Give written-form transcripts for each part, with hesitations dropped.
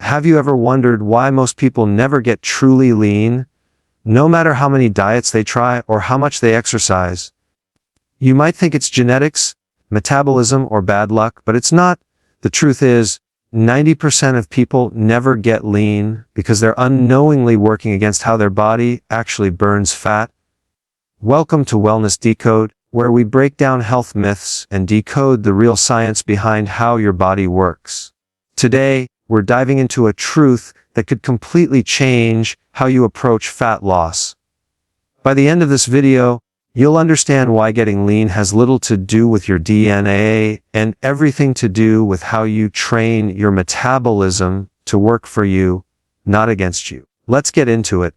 Have you ever wondered why most people never get truly lean, no matter how many diets they try or how much they exercise? You might think it's genetics, metabolism, or bad luck, but it's not. The truth is, 90% of people never get lean because they're unknowingly working against how their body actually burns fat. Welcome to Wellness Decode, where we break down health myths and decode the real science behind how your body works. Today, we're diving into a truth that could completely change how you approach fat loss. By the end of this video, you'll understand why getting lean has little to do with your DNA and everything to do with how you train your metabolism to work for you, not against you. Let's get into it.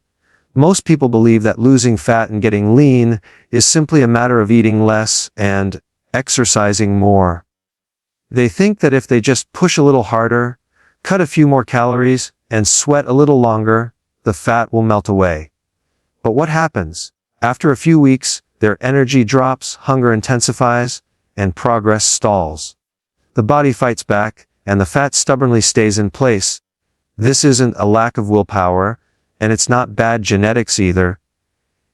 Most people believe that losing fat and getting lean is simply a matter of eating less and exercising more. They think that if they just push a little harder, cut a few more calories, and sweat a little longer, the fat will melt away. But what happens? After a few weeks, their energy drops, hunger intensifies, and progress stalls. The body fights back, and the fat stubbornly stays in place. This isn't a lack of willpower, and it's not bad genetics either.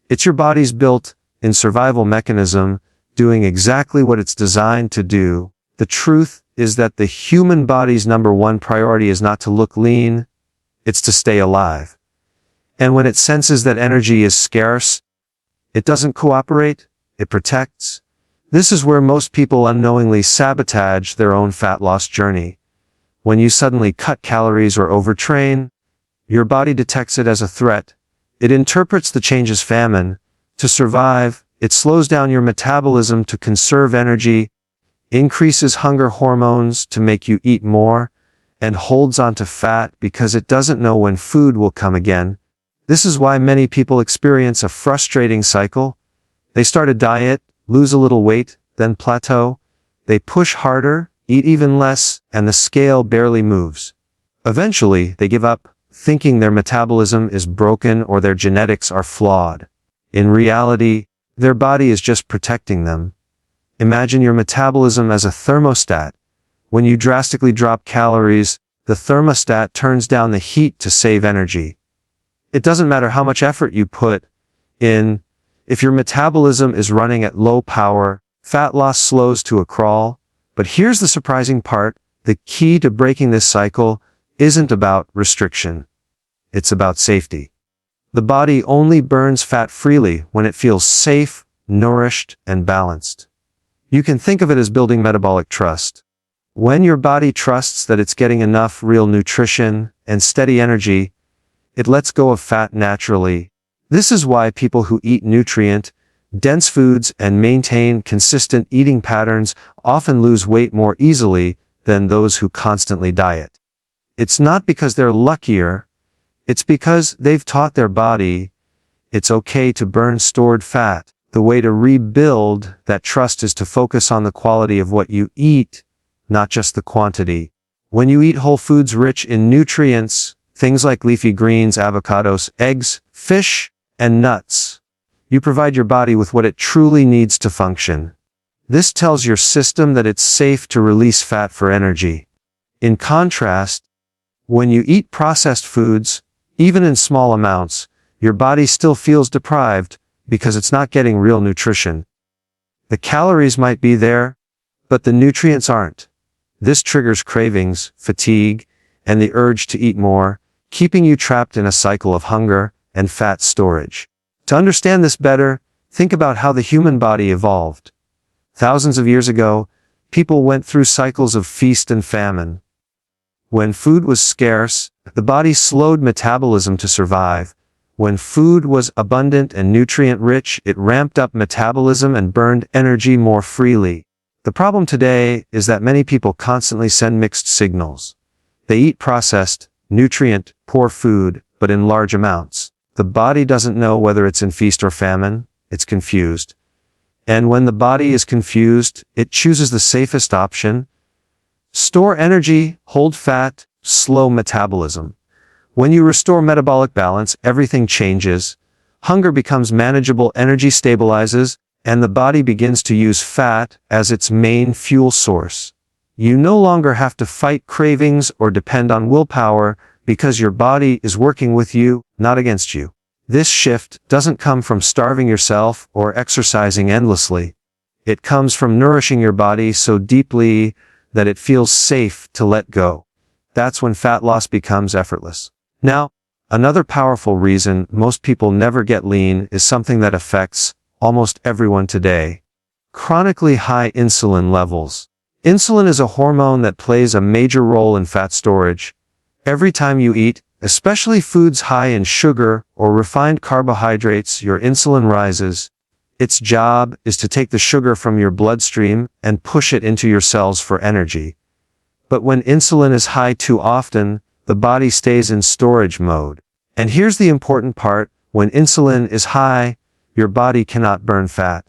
It's your body's built-in survival mechanism doing exactly what it's designed to do. The truth is that the human body's number one priority is not to look lean, it's to stay alive. And when it senses that energy is scarce, it doesn't cooperate, it protects. This is where most people unknowingly sabotage their own fat loss journey. When you suddenly cut calories or overtrain, your body detects it as a threat. It interprets the change as famine. To survive, it slows down your metabolism to conserve energy, increases hunger hormones to make you eat more, and holds onto fat because it doesn't know when food will come again. This is why many people experience a frustrating cycle. They start a diet, lose a little weight, then plateau. They push harder, eat even less, and the scale barely moves. Eventually, they give up, thinking their metabolism is broken or their genetics are flawed. In reality, their body is just protecting them. Imagine your metabolism as a thermostat. When you drastically drop calories, the thermostat turns down the heat to save energy. It doesn't matter how much effort you put in. If your metabolism is running at low power, fat loss slows to a crawl. But here's the surprising part. The key to breaking this cycle isn't about restriction. It's about safety. The body only burns fat freely when it feels safe, nourished, and balanced. You can think of it as building metabolic trust. When your body trusts that it's getting enough real nutrition and steady energy, it lets go of fat naturally. This is why people who eat nutrient-dense foods and maintain consistent eating patterns often lose weight more easily than those who constantly diet. It's not because they're luckier, it's because they've taught their body it's okay to burn stored fat. The way to rebuild that trust is to focus on the quality of what you eat, not just the quantity. When you eat whole foods rich in nutrients, things like leafy greens, avocados, eggs, fish, and nuts, you provide your body with what it truly needs to function. This tells your system that it's safe to release fat for energy. In contrast, when you eat processed foods, even in small amounts, your body still feels deprived because it's not getting real nutrition. The calories might be there, but the nutrients aren't. This triggers cravings, fatigue, and the urge to eat more, keeping you trapped in a cycle of hunger and fat storage. To understand this better, think about how the human body evolved. Thousands of years ago, people went through cycles of feast and famine. When food was scarce, the body slowed metabolism to survive. When food was abundant and nutrient-rich, it ramped up metabolism and burned energy more freely. The problem today is that many people constantly send mixed signals. They eat processed, nutrient-poor food, but in large amounts. The body doesn't know whether it's in feast or famine, it's confused. And when the body is confused, it chooses the safest option. Store energy, hold fat, slow metabolism. When you restore metabolic balance, everything changes. Hunger becomes manageable, energy stabilizes, and the body begins to use fat as its main fuel source. You no longer have to fight cravings or depend on willpower because your body is working with you, not against you. This shift doesn't come from starving yourself or exercising endlessly. It comes from nourishing your body so deeply that it feels safe to let go. That's when fat loss becomes effortless. Now, another powerful reason most people never get lean is something that affects almost everyone today. Chronically high insulin levels. Insulin is a hormone that plays a major role in fat storage. Every time you eat, especially foods high in sugar or refined carbohydrates, your insulin rises. Its job is to take the sugar from your bloodstream and push it into your cells for energy. But when insulin is high too often, the body stays in storage mode. And here's the important part: when insulin is high, your body cannot burn fat.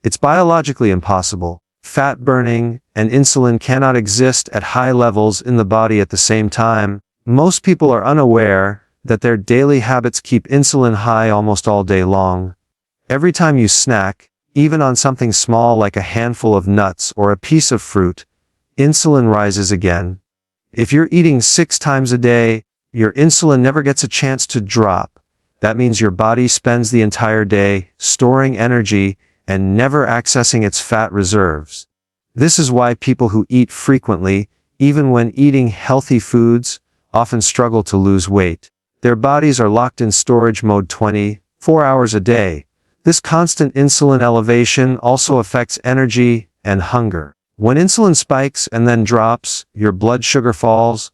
It's biologically impossible. Fat burning and insulin cannot exist at high levels in the body at the same time. Most people are unaware that their daily habits keep insulin high almost all day long. Every time you snack, even on something small like a handful of nuts or a piece of fruit, insulin rises again. If you're eating 6 times a day, your insulin never gets a chance to drop. That means your body spends the entire day storing energy and never accessing its fat reserves. This is why people who eat frequently, even when eating healthy foods, often struggle to lose weight. Their bodies are locked in storage mode 24 hours a day. This constant insulin elevation also affects energy and hunger. When insulin spikes and then drops, your blood sugar falls,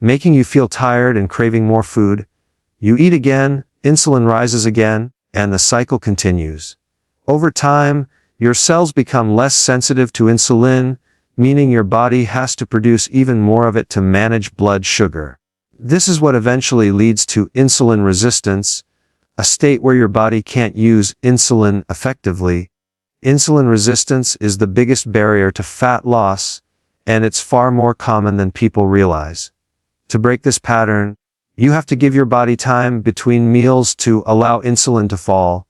making you feel tired and craving more food. You eat again, insulin rises again, and the cycle continues. Over time, your cells become less sensitive to insulin, meaning your body has to produce even more of it to manage blood sugar. This is what eventually leads to insulin resistance, a state where your body can't use insulin effectively. Insulin resistance is the biggest barrier to fat loss, and it's far more common than people realize. To break this pattern, you have to give your body time between meals to allow insulin to fall.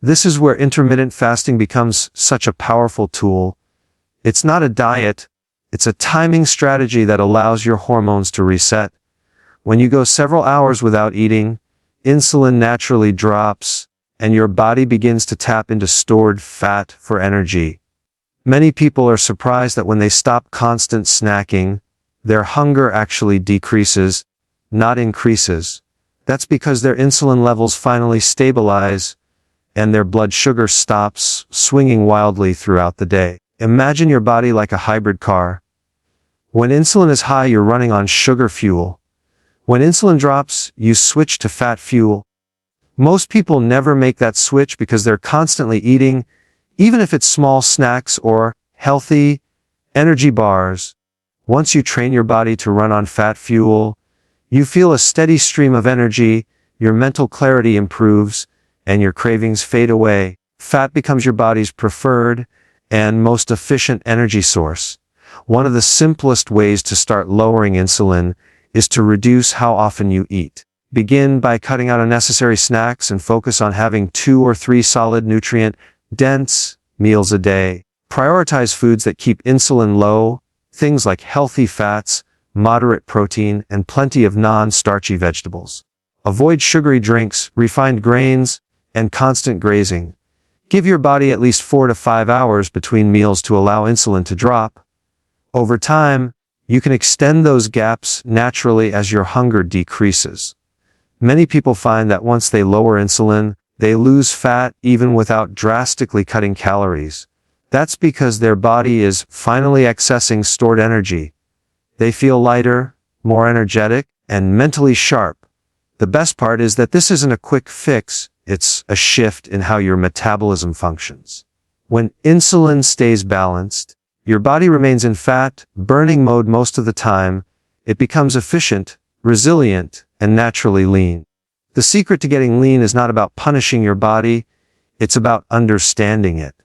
This is where intermittent fasting becomes such a powerful tool. It's not a diet, it's a timing strategy that allows your hormones to reset. When you go several hours without eating, insulin naturally drops, and your body begins to tap into stored fat for energy. Many people are surprised that when they stop constant snacking, their hunger actually decreases, not increases. That's because their insulin levels finally stabilize, and their blood sugar stops swinging wildly throughout the day. Imagine your body like a hybrid car. When insulin is high, you're running on sugar fuel. When insulin drops, you switch to fat fuel. Most people never make that switch because they're constantly eating, even if it's small snacks or healthy energy bars. Once you train your body to run on fat fuel, you feel a steady stream of energy, your mental clarity improves, and your cravings fade away. Fat becomes your body's preferred and most efficient energy source. One of the simplest ways to start lowering insulin is to reduce how often you eat. Begin by cutting out unnecessary snacks and focus on having 2 or 3 solid nutrient-dense meals a day. Prioritize foods that keep insulin low, things like healthy fats, moderate protein, and plenty of non-starchy vegetables. Avoid sugary drinks, refined grains, and constant grazing. Give your body at least 4 to 5 hours between meals to allow insulin to drop. Over time, you can extend those gaps naturally as your hunger decreases. Many people find that once they lower insulin, they lose fat even without drastically cutting calories. That's because their body is finally accessing stored energy. They feel lighter, more energetic, and mentally sharp. The best part is that this isn't a quick fix, it's a shift in how your metabolism functions. When insulin stays balanced, your body remains in fat burning mode most of the time. It becomes efficient, resilient, and naturally lean. The secret to getting lean is not about punishing your body, it's about understanding it.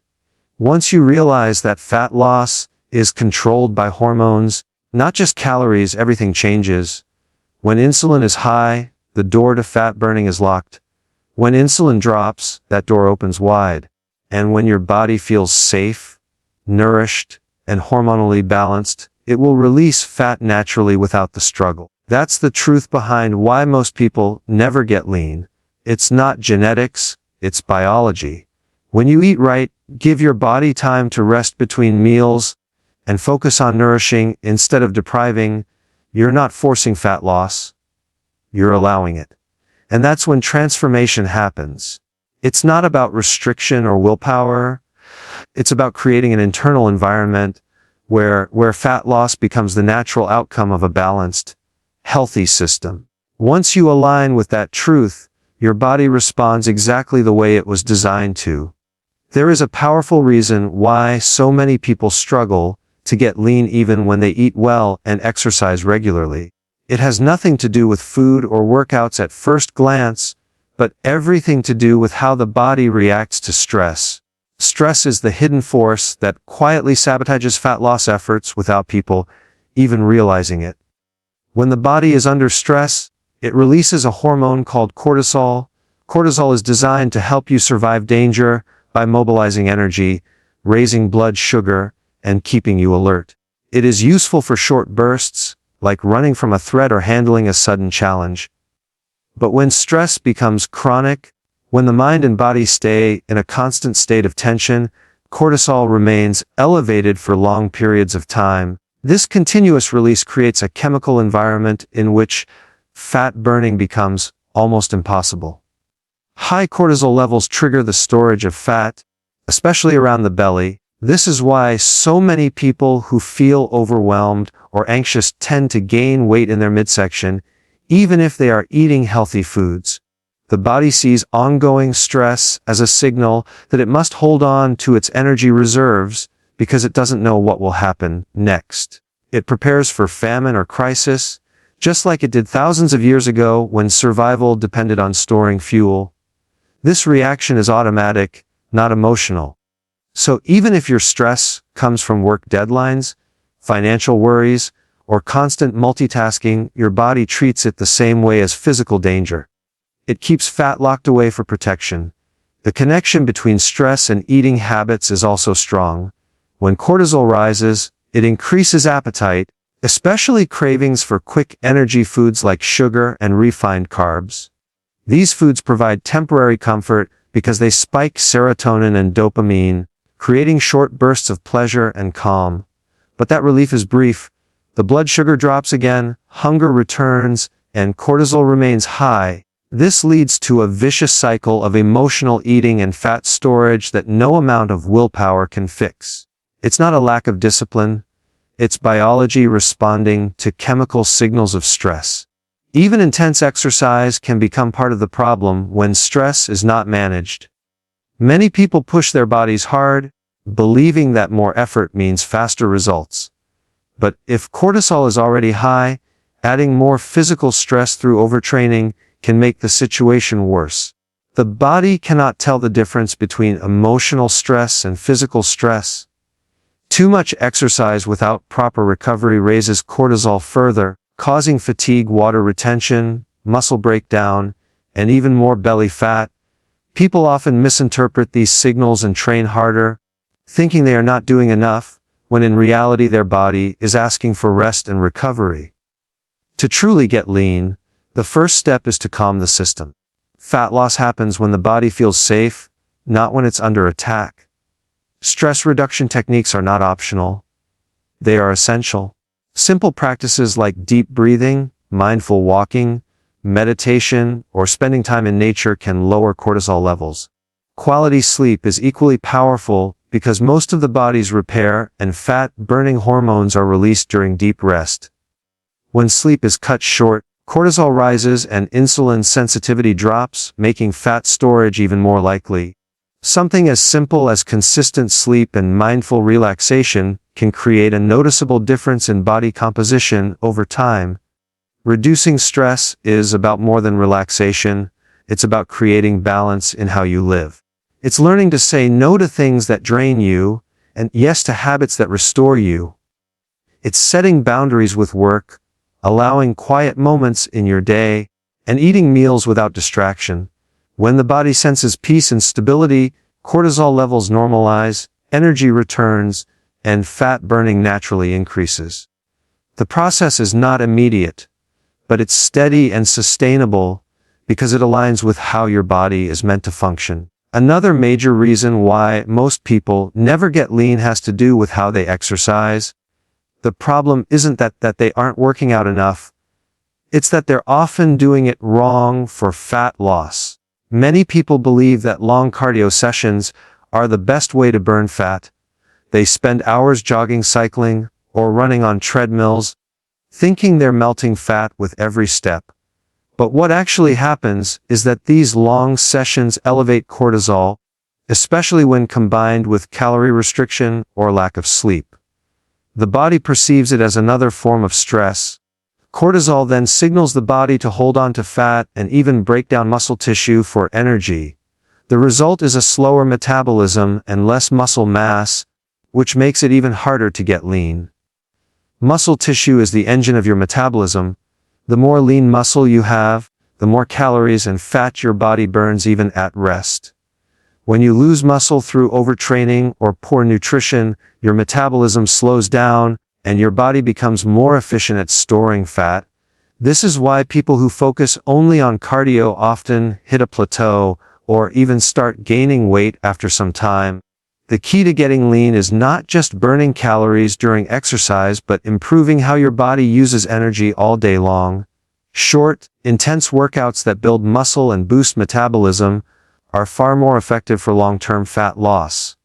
Once you realize that fat loss is controlled by hormones, not just calories, everything changes. When insulin is high, the door to fat burning is locked. When insulin drops, that door opens wide. And when your body feels safe, nourished, and hormonally balanced, it will release fat naturally without the struggle. That's the truth behind why most people never get lean. It's not genetics, it's biology. When you eat right, give your body time to rest between meals, and focus on nourishing instead of depriving, you're not forcing fat loss, you're allowing it. And that's when transformation happens. It's not about restriction or willpower. It's about creating an internal environment where fat loss becomes the natural outcome of a balanced, healthy system. Once you align with that truth, your body responds exactly the way it was designed to. There is a powerful reason why so many people struggle to get lean even when they eat well and exercise regularly. It has nothing to do with food or workouts at first glance, but everything to do with how the body reacts to stress. Stress is the hidden force that quietly sabotages fat loss efforts without people even realizing it. When the body is under stress, it releases a hormone called cortisol. Cortisol is designed to help you survive danger by mobilizing energy, raising blood sugar, and keeping you alert. It is useful for short bursts, like running from a threat or handling a sudden challenge. But when stress becomes chronic, when the mind and body stay in a constant state of tension, cortisol remains elevated for long periods of time. This continuous release creates a chemical environment in which fat burning becomes almost impossible. High cortisol levels trigger the storage of fat, especially around the belly. This is why so many people who feel overwhelmed or anxious tend to gain weight in their midsection, even if they are eating healthy foods. The body sees ongoing stress as a signal that it must hold on to its energy reserves because it doesn't know what will happen next. It prepares for famine or crisis, just like it did thousands of years ago when survival depended on storing fuel. This reaction is automatic, not emotional. So even if your stress comes from work deadlines, financial worries, or constant multitasking, your body treats it the same way as physical danger. It keeps fat locked away for protection. The connection between stress and eating habits is also strong. When cortisol rises, it increases appetite, especially cravings for quick energy foods like sugar and refined carbs. These foods provide temporary comfort because they spike serotonin and dopamine, creating short bursts of pleasure and calm. But that relief is brief. The blood sugar drops again, hunger returns, and cortisol remains high. This leads to a vicious cycle of emotional eating and fat storage that no amount of willpower can fix. It's not a lack of discipline. It's biology responding to chemical signals of stress. Even intense exercise can become part of the problem when stress is not managed. Many people push their bodies hard, believing that more effort means faster results. But if cortisol is already high, adding more physical stress through overtraining can make the situation worse. The body cannot tell the difference between emotional stress and physical stress. Too much exercise without proper recovery raises cortisol further, causing fatigue, water retention, muscle breakdown, and even more belly fat. People often misinterpret these signals and train harder, thinking they are not doing enough, when in reality their body is asking for rest and recovery. To truly get lean, the first step is to calm the system. Fat loss happens when the body feels safe, not when it's under attack. Stress reduction techniques are not optional. They are essential. Simple practices like deep breathing, mindful walking, meditation, or spending time in nature can lower cortisol levels. Quality sleep is equally powerful because most of the body's repair and fat-burning hormones are released during deep rest. When sleep is cut short, cortisol rises and insulin sensitivity drops, making fat storage even more likely. Something as simple as consistent sleep and mindful relaxation can create a noticeable difference in body composition over time. Reducing stress is about more than relaxation. It's about creating balance in how you live. It's learning to say no to things that drain you, and yes to habits that restore you. It's setting boundaries with work, allowing quiet moments in your day, and eating meals without distraction. When the body senses peace and stability, cortisol levels normalize, energy returns, and fat burning naturally increases. The process is not immediate, but it's steady and sustainable because it aligns with how your body is meant to function. Another major reason why most people never get lean has to do with how they exercise. The problem isn't that they aren't working out enough. It's that they're often doing it wrong for fat loss. Many people believe that long cardio sessions are the best way to burn fat. They spend hours jogging, cycling, or running on treadmills, thinking they're melting fat with every step. But what actually happens is that these long sessions elevate cortisol, especially when combined with calorie restriction or lack of sleep. The body perceives it as another form of stress. Cortisol then signals the body to hold on to fat and even break down muscle tissue for energy. The result is a slower metabolism and less muscle mass, which makes it even harder to get lean. Muscle tissue is the engine of your metabolism. The more lean muscle you have, the more calories and fat your body burns even at rest. When you lose muscle through overtraining or poor nutrition, your metabolism slows down and your body becomes more efficient at storing fat. This is why people who focus only on cardio often hit a plateau or even start gaining weight after some time. The key to getting lean is not just burning calories during exercise, but improving how your body uses energy all day long. Short, intense workouts that build muscle and boost metabolism are far more effective for long-term fat loss.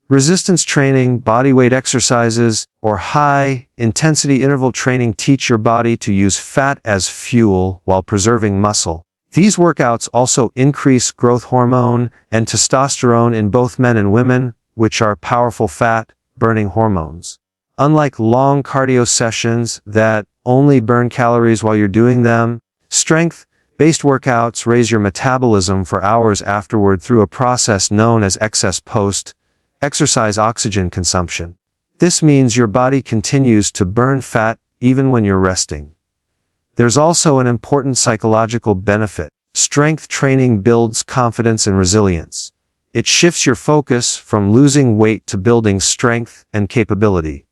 Resistance training, bodyweight exercises, or high-intensity interval training teach your body to use fat as fuel while preserving muscle. These workouts also increase growth hormone and testosterone in both men and women, which are powerful fat-burning hormones. Unlike long cardio sessions that only burn calories while you're doing them, strength-based workouts raise your metabolism for hours afterward through a process known as excess post-exercise oxygen consumption. This means your body continues to burn fat even when you're resting. There's also an important psychological benefit. Strength training builds confidence and resilience. It shifts your focus from losing weight to building strength and capability.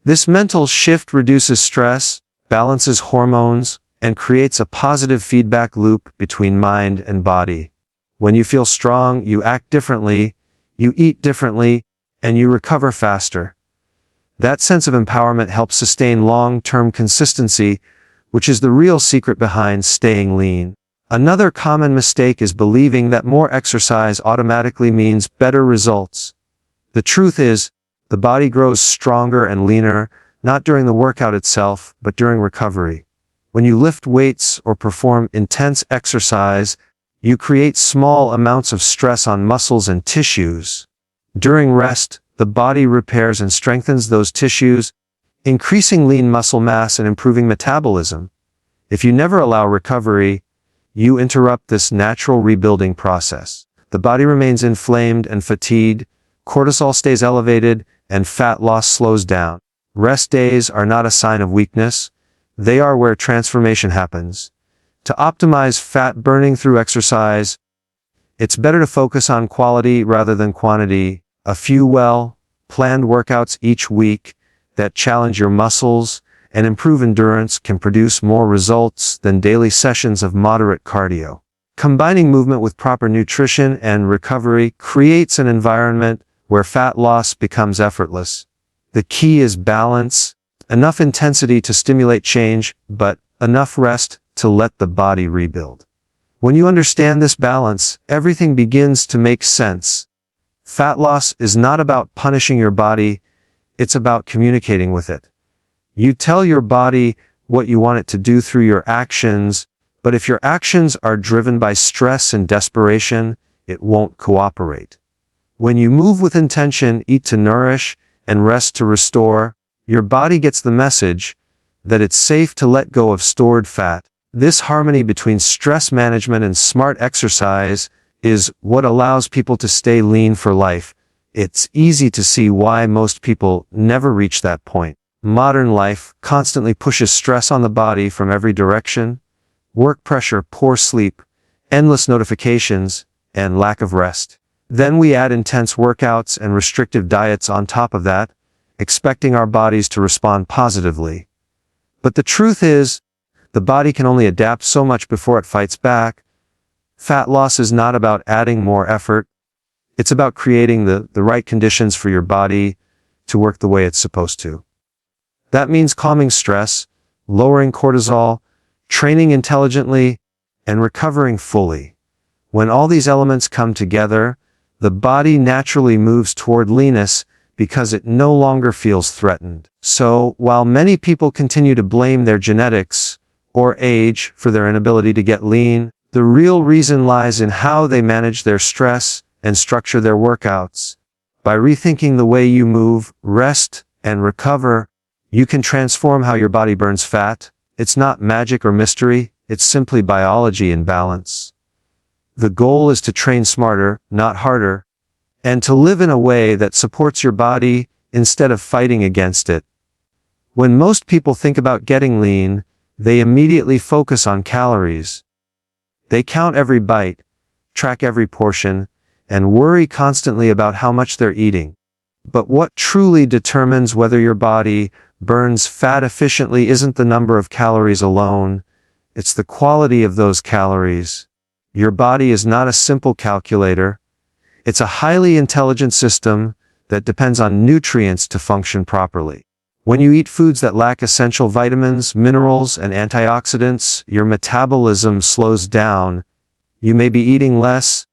This mental shift reduces stress, balances hormones, and creates a positive feedback loop between mind and body. When you feel strong, you act differently, you eat differently, and you recover faster. That sense of empowerment helps sustain long-term consistency, which is the real secret behind staying lean. Another common mistake is believing that more exercise automatically means better results. The truth is, the body grows stronger and leaner, not during the workout itself, but during recovery. When you lift weights or perform intense exercise, you create small amounts of stress on muscles and tissues. During rest, the body repairs and strengthens those tissues, increasing lean muscle mass and improving metabolism. If you never allow recovery, you interrupt this natural rebuilding process. The body remains inflamed and fatigued, cortisol stays elevated, and fat loss slows down. Rest days are not a sign of weakness. They are where transformation happens. To optimize fat burning through exercise, it's better to focus on quality rather than quantity. A few well-planned workouts each week that challenge your muscles and improve endurance can produce more results than daily sessions of moderate cardio. Combining movement with proper nutrition and recovery creates an environment where fat loss becomes effortless. The key is balance, enough intensity to stimulate change, but enough rest to let the body rebuild. When you understand this balance, everything begins to make sense. Fat loss is not about punishing your body, it's about communicating with it. You tell your body what you want it to do through your actions, but if your actions are driven by stress and desperation, it won't cooperate. When you move with intention, eat to nourish, and rest to restore, your body gets the message that it's safe to let go of stored fat. This harmony between stress management and smart exercise is what allows people to stay lean for life. It's easy to see why most people never reach that point. Modern life constantly pushes stress on the body from every direction: work pressure, poor sleep, endless notifications, and lack of rest. Then we add intense workouts and restrictive diets on top of that, expecting our bodies to respond positively. But the truth is, the body can only adapt so much before it fights back. Fat loss is not about adding more effort. It's about creating the right conditions for your body to work the way it's supposed to. That means calming stress, lowering cortisol, training intelligently, and recovering fully. When all these elements come together, the body naturally moves toward leanness because it no longer feels threatened. So, while many people continue to blame their genetics or age for their inability to get lean, the real reason lies in how they manage their stress and structure their workouts. By rethinking the way you move, rest, and recover, you can transform how your body burns fat. It's not magic or mystery, it's simply biology in balance. The goal is to train smarter, not harder, and to live in a way that supports your body instead of fighting against it. When most people think about getting lean, they immediately focus on calories. They count every bite, track every portion, and worry constantly about how much they're eating. But what truly determines whether your body burns fat efficiently isn't the number of calories alone, it's the quality of those calories. Your body is not a simple calculator. It's a highly intelligent system that depends on nutrients to function properly. When you eat foods that lack essential vitamins, minerals, and antioxidants, your metabolism slows down. You may be eating less,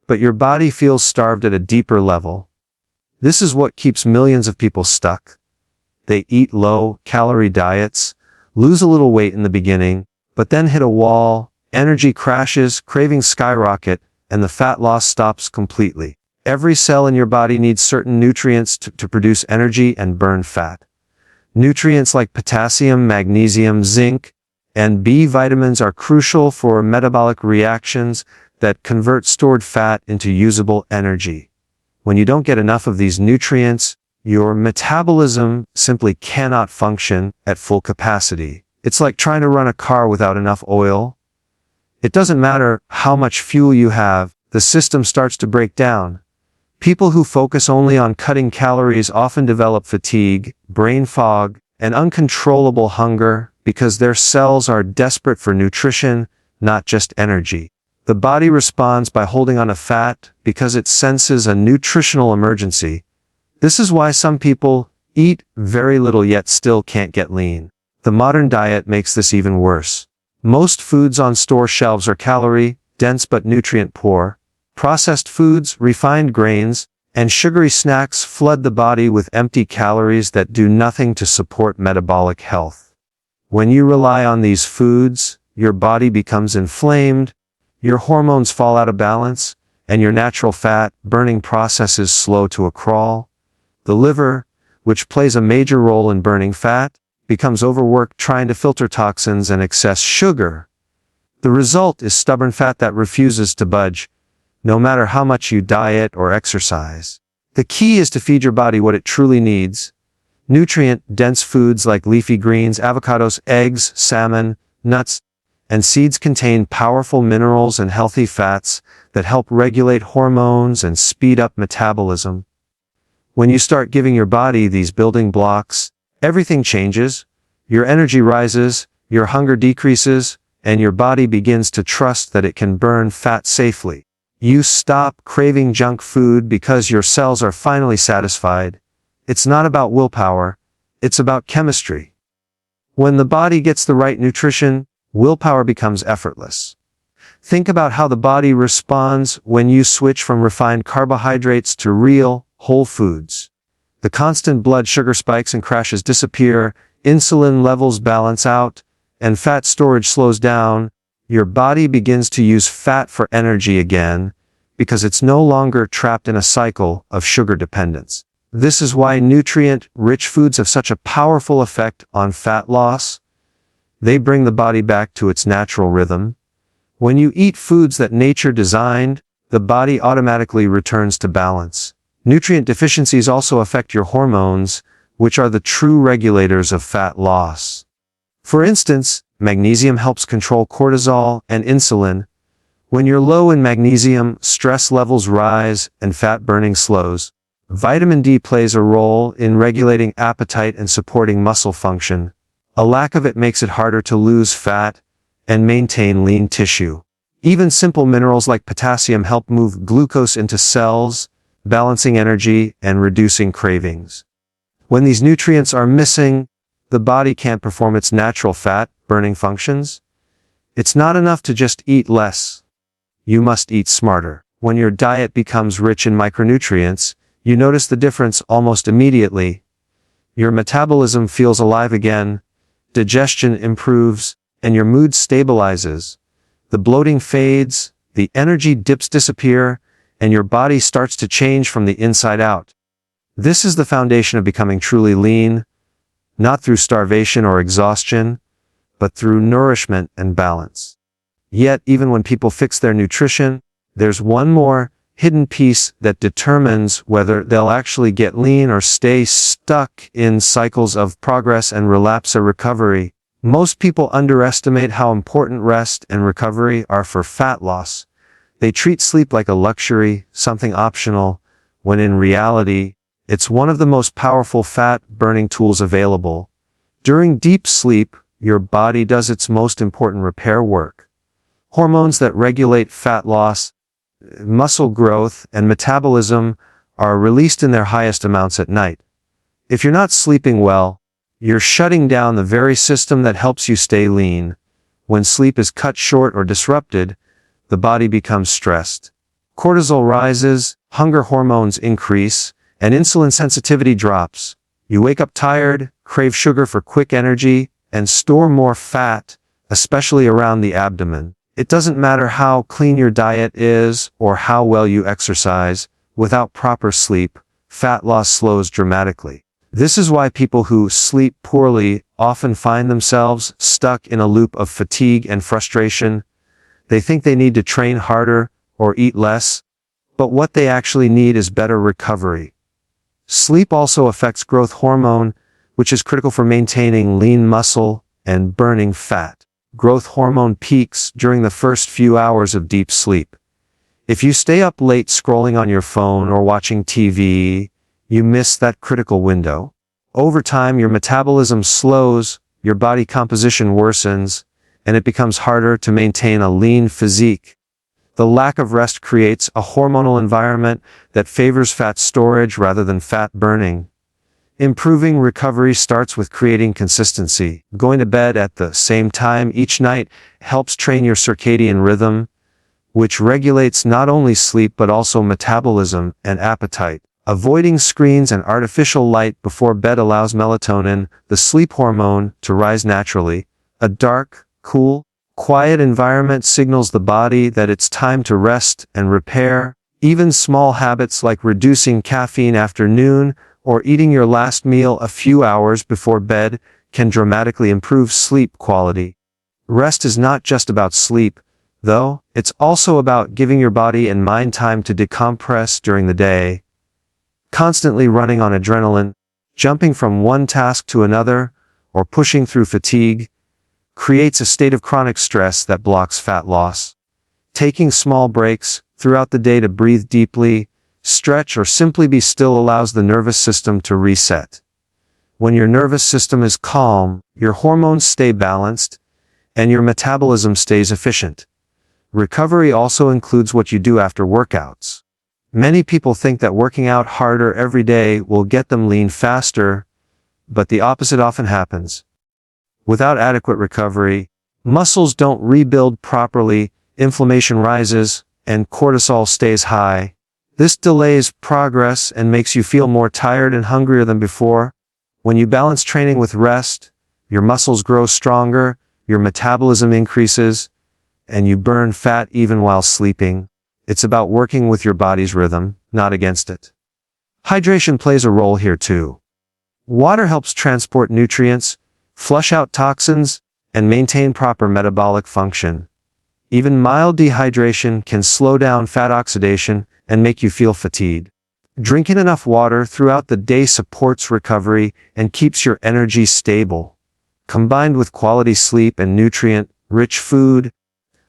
but your body feels starved at a deeper level. This is what keeps millions of people stuck. They eat low-calorie diets, lose a little weight in the beginning, but then hit a wall, energy crashes, cravings skyrocket, and the fat loss stops completely. Every cell in your body needs certain nutrients to produce energy and burn fat. Nutrients like potassium, magnesium, zinc, and B vitamins are crucial for metabolic reactions that convert stored fat into usable energy. When you don't get enough of these nutrients, your metabolism simply cannot function at full capacity. It's like trying to run a car without enough oil. It doesn't matter how much fuel you have, the system starts to break down. People who focus only on cutting calories often develop fatigue, brain fog, and uncontrollable hunger because their cells are desperate for nutrition, not just energy. The body responds by holding on to fat because it senses a nutritional emergency. This is why some people eat very little yet still can't get lean. The modern diet makes this even worse. Most foods on store shelves are calorie-dense but nutrient-poor. Processed foods, refined grains, and sugary snacks flood the body with empty calories that do nothing to support metabolic health. When you rely on these foods, your body becomes inflamed, your hormones fall out of balance, and your natural fat-burning processes slow to a crawl. The liver, which plays a major role in burning fat, becomes overworked trying to filter toxins and excess sugar. The result is stubborn fat that refuses to budge, no matter how much you diet or exercise. The key is to feed your body what it truly needs. Nutrient-dense foods like leafy greens, avocados, eggs, salmon, nuts, and seeds contain powerful minerals and healthy fats that help regulate hormones and speed up metabolism. When you start giving your body these building blocks, everything changes. Your energy rises, your hunger decreases, and your body begins to trust that it can burn fat safely. You stop craving junk food because your cells are finally satisfied. It's not about willpower, it's about chemistry. When the body gets the right nutrition, willpower becomes effortless. Think about how the body responds when you switch from refined carbohydrates to real, whole foods. The constant blood sugar spikes and crashes disappear, insulin levels balance out, and fat storage slows down. Your body begins to use fat for energy again, because it's no longer trapped in a cycle of sugar dependence. This is why nutrient-rich foods have such a powerful effect on fat loss. They bring the body back to its natural rhythm. When you eat foods that nature designed, the body automatically returns to balance. Nutrient deficiencies also affect your hormones, which are the true regulators of fat loss. For instance, magnesium helps control cortisol and insulin. When you're low in magnesium, stress levels rise and fat burning slows. Vitamin D plays a role in regulating appetite and supporting muscle function. A lack of it makes it harder to lose fat and maintain lean tissue. Even simple minerals like potassium help move glucose into cells, balancing energy and reducing cravings. When these nutrients are missing, the body can't perform its natural fat-burning functions. It's not enough to just eat less. You must eat smarter. When your diet becomes rich in micronutrients, you notice the difference almost immediately. Your metabolism feels alive again, digestion improves, and your mood stabilizes. The bloating fades, the energy dips disappear, and your body starts to change from the inside out. This is the foundation of becoming truly lean, not through starvation or exhaustion, but through nourishment and balance. Yet, even when people fix their nutrition, there's one more hidden piece that determines whether they'll actually get lean or stay stuck in cycles of progress and relapse or recovery. Most people underestimate how important rest and recovery are for fat loss. They treat sleep like a luxury, something optional, when in reality, it's one of the most powerful fat-burning tools available. During deep sleep, your body does its most important repair work. Hormones that regulate fat loss, muscle growth, and metabolism are released in their highest amounts at night. If you're not sleeping well, you're shutting down the very system that helps you stay lean. When sleep is cut short or disrupted, the body becomes stressed. Cortisol rises, hunger hormones increase, and insulin sensitivity drops. You wake up tired, crave sugar for quick energy, and store more fat, especially around the abdomen. It doesn't matter how clean your diet is or how well you exercise, without proper sleep, fat loss slows dramatically. This is why people who sleep poorly often find themselves stuck in a loop of fatigue and frustration. They think they need to train harder or eat less, but what they actually need is better recovery. Sleep also affects growth hormone, which is critical for maintaining lean muscle and burning fat. Growth hormone peaks during the first few hours of deep sleep. If you stay up late scrolling on your phone or watching TV, you miss that critical window. Over time, your metabolism slows, your body composition worsens, and it becomes harder to maintain a lean physique. The lack of rest creates a hormonal environment that favors fat storage rather than fat burning. Improving recovery starts with creating consistency. Going to bed at the same time each night helps train your circadian rhythm, which regulates not only sleep but also metabolism and appetite. Avoiding screens and artificial light before bed allows melatonin, the sleep hormone, to rise naturally. A dark, cool, quiet environment signals the body that it's time to rest and repair. Even small habits like reducing caffeine after noon or eating your last meal a few hours before bed can dramatically improve sleep quality. Rest is not just about sleep, though, it's also about giving your body and mind time to decompress during the day. Constantly running on adrenaline, jumping from one task to another, or pushing through fatigue, creates a state of chronic stress that blocks fat loss. Taking small breaks throughout the day to breathe deeply, stretch, or simply be still allows the nervous system to reset. When your nervous system is calm, your hormones stay balanced, and your metabolism stays efficient. Recovery also includes what you do after workouts. Many people think that working out harder every day will get them lean faster, but the opposite often happens. Without adequate recovery, muscles don't rebuild properly, inflammation rises, and cortisol stays high. This delays progress and makes you feel more tired and hungrier than before. When you balance training with rest, your muscles grow stronger, your metabolism increases, and you burn fat even while sleeping. It's about working with your body's rhythm, not against it. Hydration plays a role here too. Water helps transport nutrients, flush out toxins, and maintain proper metabolic function. Even mild dehydration can slow down fat oxidation and make you feel fatigued. Drinking enough water throughout the day supports recovery and keeps your energy stable. Combined with quality sleep and nutrient-rich food,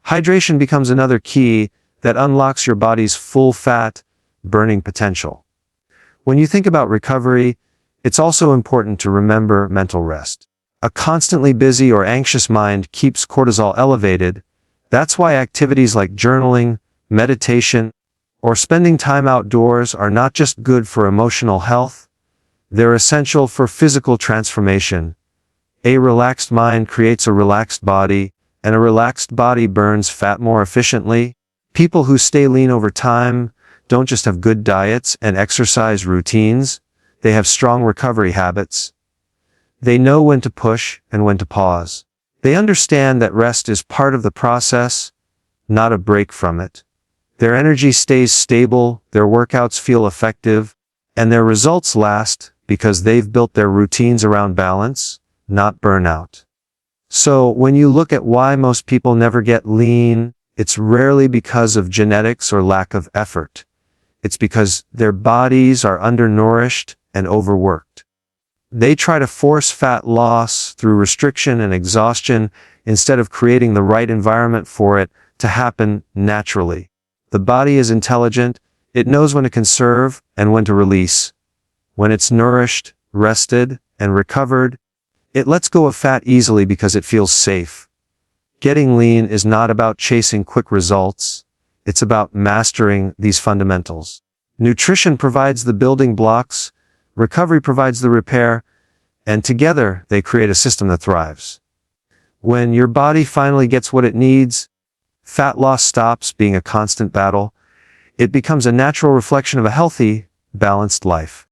hydration becomes another key that unlocks your body's full fat-burning potential. When you think about recovery, it's also important to remember mental rest. A constantly busy or anxious mind keeps cortisol elevated. That's why activities like journaling, meditation, or spending time outdoors are not just good for emotional health, they're essential for physical transformation. A relaxed mind creates a relaxed body, and a relaxed body burns fat more efficiently. People who stay lean over time don't just have good diets and exercise routines, they have strong recovery habits. They know when to push and when to pause. They understand that rest is part of the process, not a break from it. Their energy stays stable, their workouts feel effective, and their results last because they've built their routines around balance, not burnout. So when you look at why most people never get lean, it's rarely because of genetics or lack of effort. It's because their bodies are undernourished and overworked. They try to force fat loss through restriction and exhaustion instead of creating the right environment for it to happen naturally. The body is intelligent, it knows when to conserve and when to release. When it's nourished, rested, and recovered, it lets go of fat easily because it feels safe. Getting lean is not about chasing quick results, it's about mastering these fundamentals. Nutrition provides the building blocks, recovery provides the repair, and together they create a system that thrives. When your body finally gets what it needs, fat loss stops being a constant battle. It becomes a natural reflection of a healthy, balanced life.